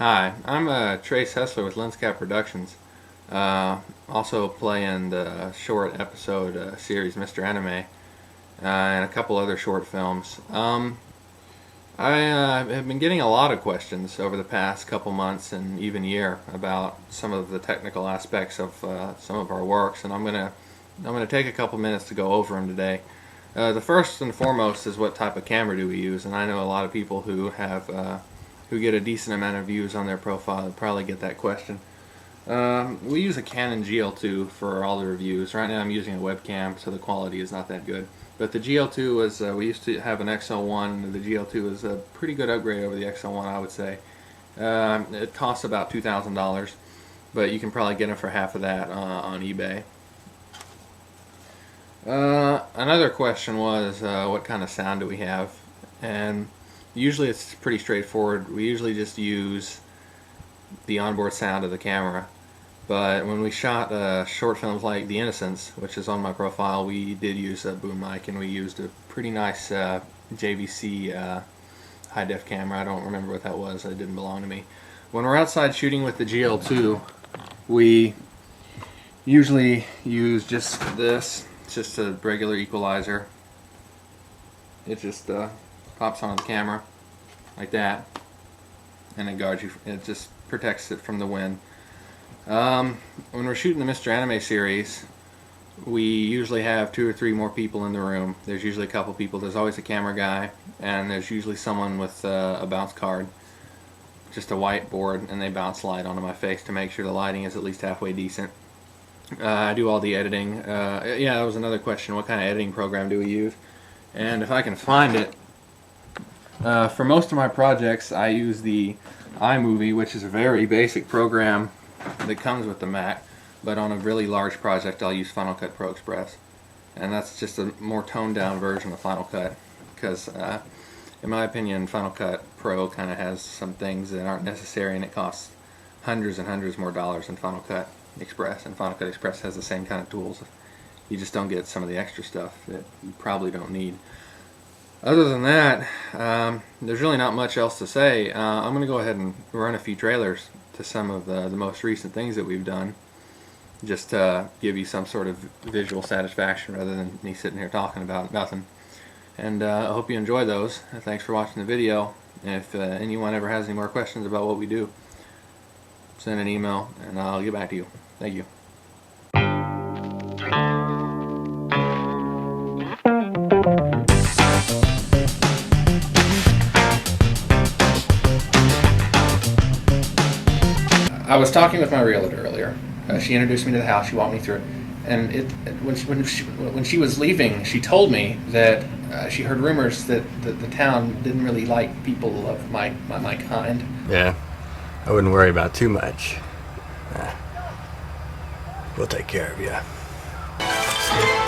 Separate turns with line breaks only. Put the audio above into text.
Hi, I'm Trace Hessler with LensCapProductions. Also playing the short episode series Mr. Anime and a couple other short films. I have been getting a lot of questions over the past couple months and even year about some of the technical aspects of some of our works, and I'm gonna take a couple minutes to go over them today. The first and foremost is what type of camera do we use, and I know a lot of people who have who get a decent amount of views on their profile probably get that question. We use a Canon GL2 for all the reviews. Right now I'm using a webcam, so the quality is not that good. But the GL2 was, we used to have an XL1, and the GL2 is a pretty good upgrade over the XL1, I would say. It costs about $2,000, but you can probably get them for half of that on eBay. Another question was, what kind of sound do we have? And usually it's pretty straightforward. We usually just use the onboard sound of the camera. But when we shot short films like The Innocents, which is on my profile, we did use a boom mic, and we used a pretty nice JVC high-def camera. I don't remember what that was. It didn't belong to me. When we're outside shooting with the GL2, we usually use just this. It's just a regular equalizer. It just pops on the camera like that, and it guards you. It just protects it from the wind. When we're shooting the Mr. Anime series, we usually have 2 or 3 more people in the room. There's usually a couple people. There's always a camera guy, and there's usually someone with a bounce card, just a whiteboard, and they bounce light onto my face to make sure the lighting is at least halfway decent. I do all the editing. Yeah, that was another question. What kind of editing program do we use? And if I can find it, for most of my projects I use the iMovie, which is a very basic program that comes with the Mac, but on a really large project I'll use Final Cut Pro Express, and that's just a more toned down version of Final Cut, because in my opinion Final Cut Pro kind of has some things that aren't necessary, and it costs hundreds and hundreds more dollars than Final Cut Express, and Final Cut Express has the same kind of tools. You just don't get some of the extra stuff that you probably don't need. Other than that, there's really not much else to say. I'm going to go ahead and run a few trailers to some of the most recent things that we've done, just to give you some sort of visual satisfaction rather than me sitting here talking about nothing. And I hope you enjoy those. Thanks for watching the video. And if anyone ever has any more questions about what we do, send an email and I'll get back to you. Thank you. I was talking with my realtor earlier. She introduced me to the house. She walked me through it, and when she was leaving, she told me that she heard rumors that the town didn't really like people of my kind.
Yeah, I wouldn't worry about too much. We'll take care of you.